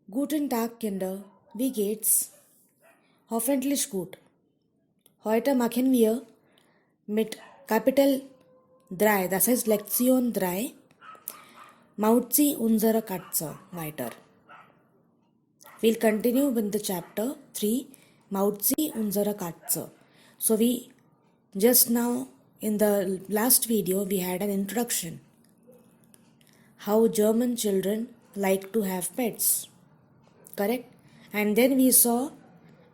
Guten Tag, Kinder. Wie geht's? Hoffentlich gut. Heute machen wir mit Kapitel 3, das heißt Lektion 3, Mauzi unsere Katze weiter. We'll continue with the chapter 3, Mauzi unsere Katze. So we just now in the last video we had an introduction. How German children like to have pets. Correct? And then we saw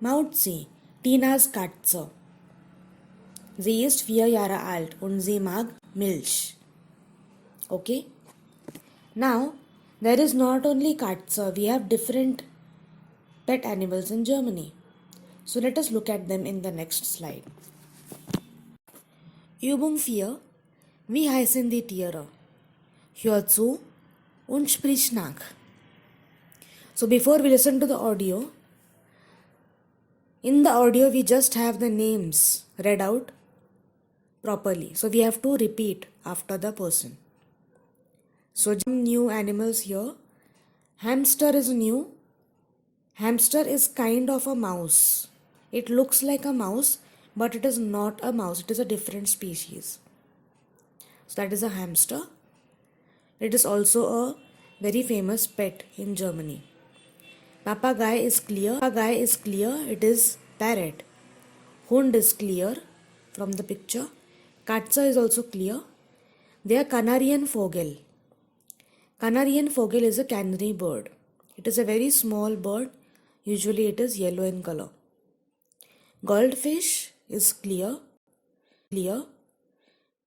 Mauzi, Tinas Katze. Sie ist 4 Jahre alt und sie mag Milch. Okay? Now, there is not only Katze, we have different pet animals in Germany. So let us look at them in the next slide. Übung 4. Wie heißen die Tiere? Hör zu und sprich nach. So before we listen to the audio, in the audio we just have the names read out properly. So we have to repeat after the person. So some new animals here. Hamster is new. Hamster is kind of a mouse. It looks like a mouse, but it is not a mouse. It is a different species. So that is a hamster. It is also a very famous pet in Germany. Papagei is clear. It is parrot. Hund is clear from the picture. Katze is also clear. They are Kanarian Vogel. Kanarian Vogel is a canary bird. It is a very small bird. Usually it is yellow in color. Goldfish is clear.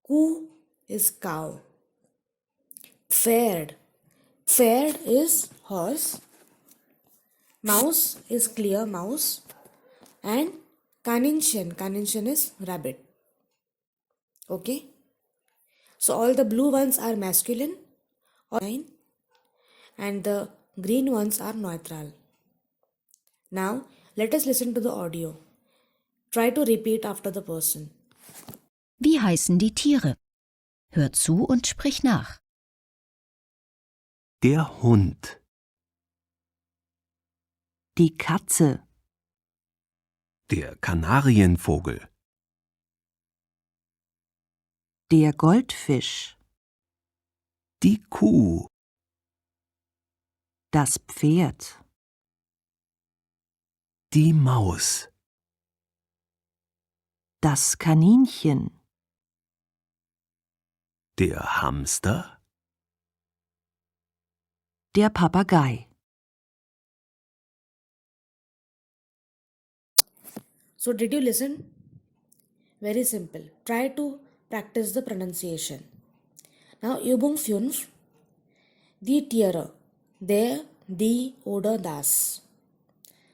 Kuh is cow. Pferd is horse. Mouse is clear mouse. And Kaninchen is rabbit. Okay? So all the blue ones are masculine and the green ones are neutral. Now let us listen to the audio. Try to repeat after the person. Wie heißen die Tiere? Hör zu und sprich nach. Der Hund, Die Katze, der Kanarienvogel, der Goldfisch, die Kuh, das Pferd, die Maus, das Kaninchen, der Hamster, der Papagei. So did you listen? Very simple. Try to practice the pronunciation. Now Übung 5. Die Tiere. Der, die oder das.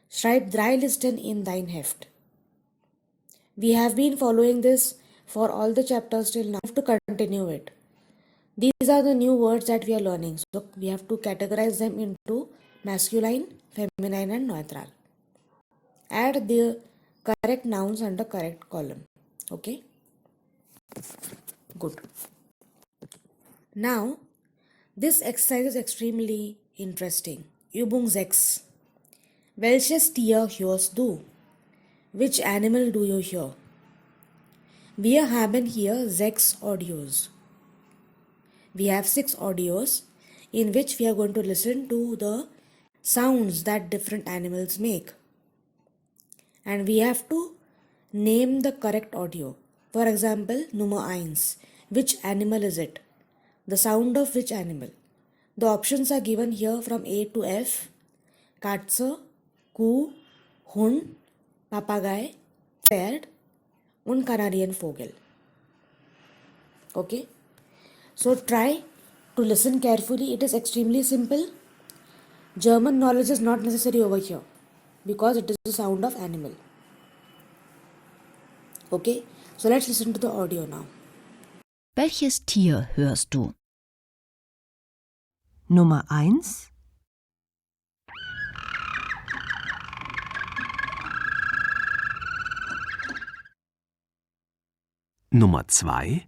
Schreib 3 Listen in dein Heft. We have been following this for all the chapters till now. We have to continue it. These are the new words that we are learning. So we have to categorize them into masculine, feminine and neutral. Add the correct nouns under correct column. Okay? Good. Now, this exercise is extremely interesting. Übung 6. Welches Tier hörst du? Which animal do you hear? Wir haben hier 6 Audios. We have 6 audios in which we are going to listen to the sounds that different animals make. And we have to name the correct audio. For example, Nummer 1. Which animal is it? The sound of which animal? The options are given here from A to F. Katze, Kuh, Hund, Papagei, Pferd und Kanarienvogel. Okay? So try to listen carefully. It is extremely simple. German knowledge is not necessary over here because it is the sound of animal. Okay? So let's listen to the audio now. Welches Tier hörst du? Nummer 1. Nummer 2,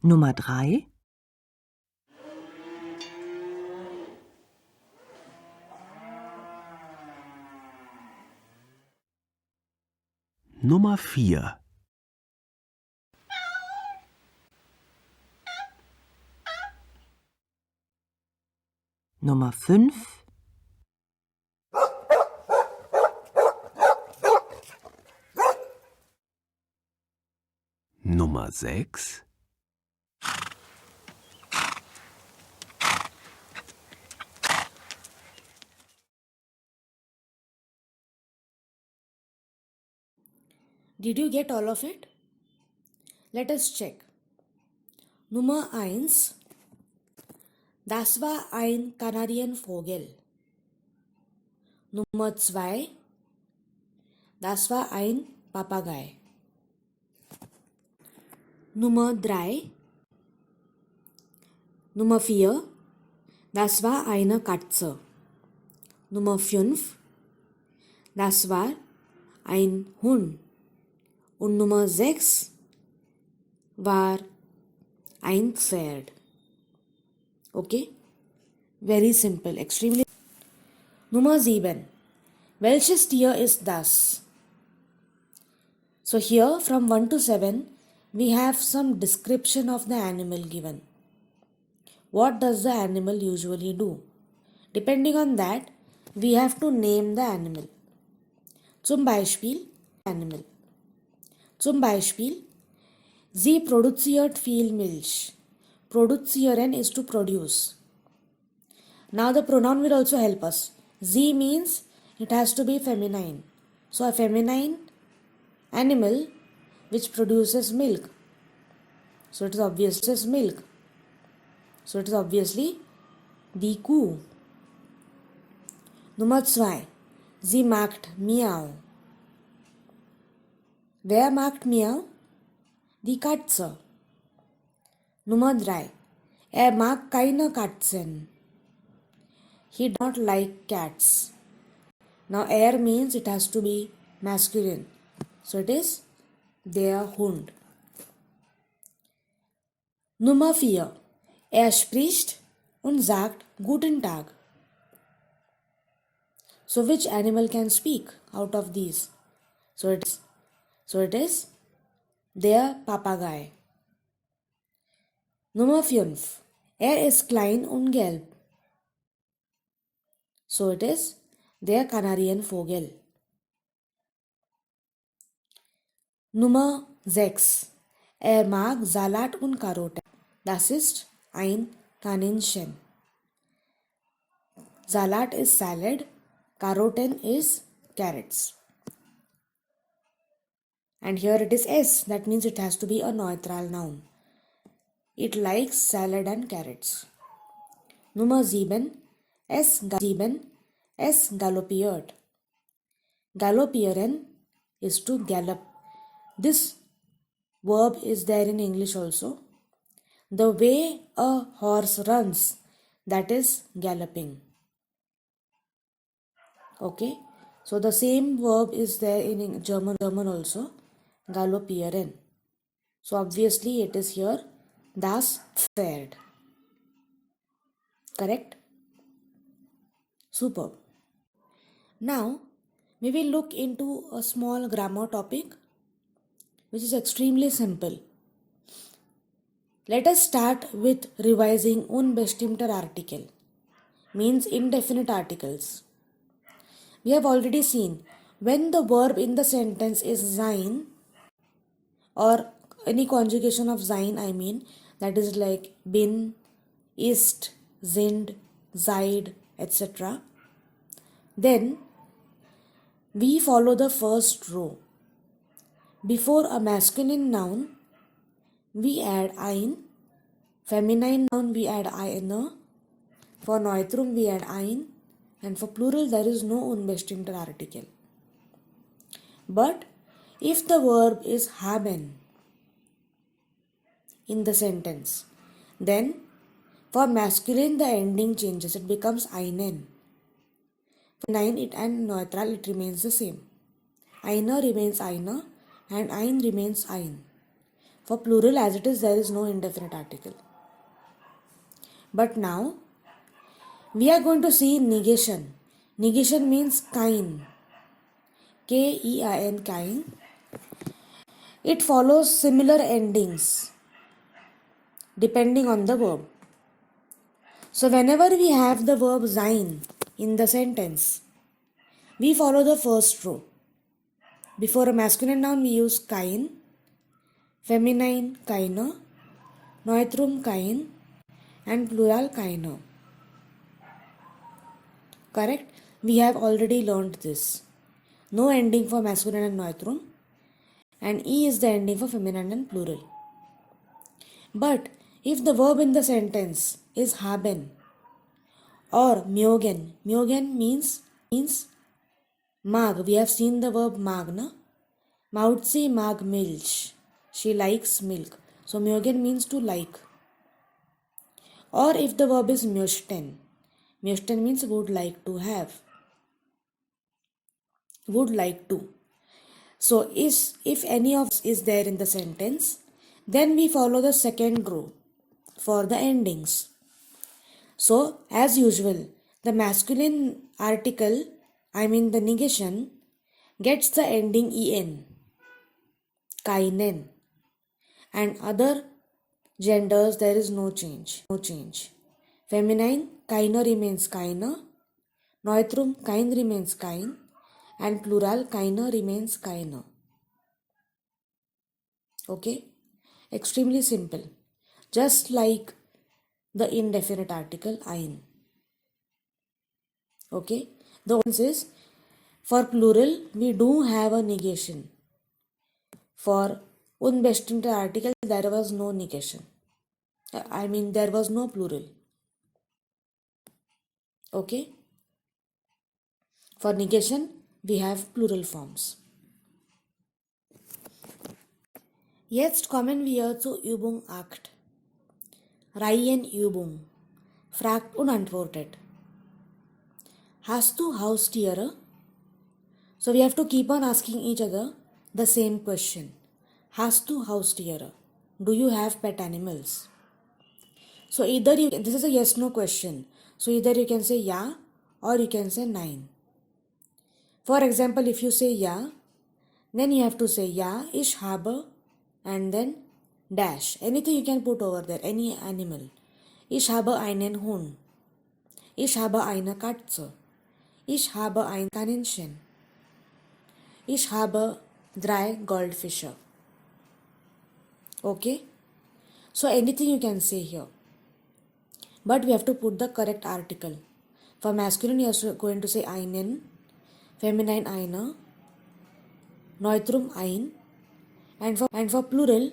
Nummer 3. Nummer 4. Nummer 5. Nummer 6. Did you get all of it? Let us check. Nummer 1. Das war ein Kanarienvogel. Nummer 2. Das war ein Papagei. Nummer 3. Nummer 4. Das war eine Katze. Nummer 5. Das war ein Hund. Und Nummer 6 war ein Pferd. Okay? Very simple, extremely. Nummer 7. Welches Tier ist das? So here from 1 to 7 we have some description of the animal given. What does the animal usually do? Depending on that, we have to name the animal. Zum Beispiel, Animal. Zum Beispiel, sie produziert viel Milch. Produzieren is to produce. Now the pronoun will also help us. Sie means it has to be feminine. So a feminine animal which produces milk. So it is obviously die Kuh. Nummer 2. Sie mag Miau. Wer mag Miau? Die Katze. Nummer 3. Er mag keine Katzen. He does not like cats. Now er means it has to be masculine. So it is der Hund. Nummer 4. Er spricht und sagt Guten Tag. So which animal can speak out of these? So it is der Papagei. Nummer 5. Er ist klein und gelb. So it is der Kanarienvogel. Nummer 6. Er mag Salat und Karotten. Das ist ein Kaninchen. Salat is salad. Karotten is carrots. And here it is S. That means it has to be a neutral noun. It likes salad and carrots. Nummer 7. Es galoppiert. Galoppieren is to gallop. This verb is there in English also. The way a horse runs, that is galloping. Okay, so the same verb is there in German also, galoppieren. So obviously it is here das Pferd. Correct? Superb. Now we will look into a small grammar topic which is extremely simple. Let us start with revising unbestimmter Artikel, means indefinite articles. We have already seen when the verb in the sentence is sein or any conjugation of sein, that is like bin, ist, sind, seid, etc. Then we follow the first row. Before a masculine noun, we add ein. Feminine noun, we add eine. For neutrum, we add ein. And for plural, there is no unbestimmter Artikel. But if the verb is haben in the sentence, then for masculine, the ending changes. It becomes einen. For feminine and neutral, it remains the same. Eine remains eine and ein remains ein. For plural, as it is, there is no indefinite article. But now we are going to see negation. Negation means kind. K-E-I-N, kind. It follows similar endings depending on the verb. So whenever we have the verb sein in the sentence, we follow the first row. Before a masculine noun, we use kain, feminine kaina, neutrum kain, and plural kaino. Correct? We have already learned this. No ending for masculine and neutrum, and E is the ending for feminine and plural. But if the verb in the sentence is haben or myogen, myogen means mag. We have seen the verb mag, na? Mautzi mag milch. She likes milk. So myogen means to like. Or if the verb is möchten. Möchten means would like to have. Would like to. So if any of is there in the sentence, then we follow the second row for the endings. So as usual, the masculine article, the negation, gets the ending en, kainen, and other genders there is no change. Feminine, kainer remains kainer, neutrum kain remains kain, and plural kainer remains kainer. Okay, extremely simple, just like the indefinite article ein. Okay, the difference is for plural we do have a negation. For unbestimmte article there was no negation. There was no plural. Okay, for negation we have plural forms. Jetzt kommen wir zur Übung 8. Reihenübung. Fragt unantwortet. Hast du Haustiere? So we have to keep on asking each other the same question. Hast du Haustiere? Do you have pet animals? So this is a yes no question. So either you can say ja or you can say nein. For example, if you say ja, then you have to say ja, ich habe, and then dash. Anything you can put over there, any animal. Ich habe einen Hund. Ich habe eine Katze. Ich habe ein Kaninchen. Ich habe 3 Goldfische. Okay? So anything you can say here. But we have to put the correct article. For masculine, you are going to say einen, feminine eine, neutrum ein, and for plural,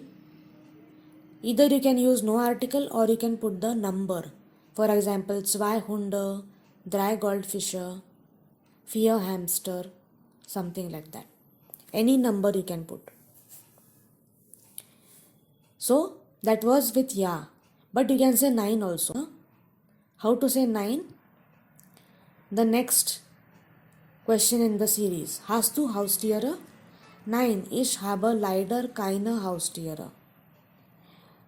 either you can use no article or you can put the number. For example, 2 Hunde, 3 Goldfische, 4 Hamster, something like that. Any number you can put. So that was with ja, but you can say 9 also. How to say 9? The next question in the series. Hast du Haustiere? Nein, ich habe leider keine Haustiere.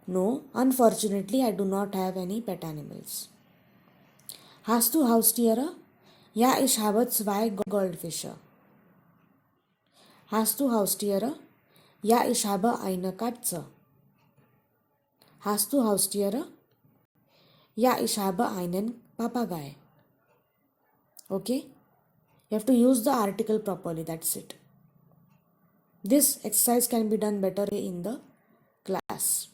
No, unfortunately, I do not have any pet animals. Hast du Haustiere? Ja, ich habe 2 Goldfische. Hast du Haustiere? Ja, ich habe eine Katze. Hast du Haustiere? Ja, ich habe einen Papagei. Okay? You have to use the article properly, that's it. This exercise can be done better in the class.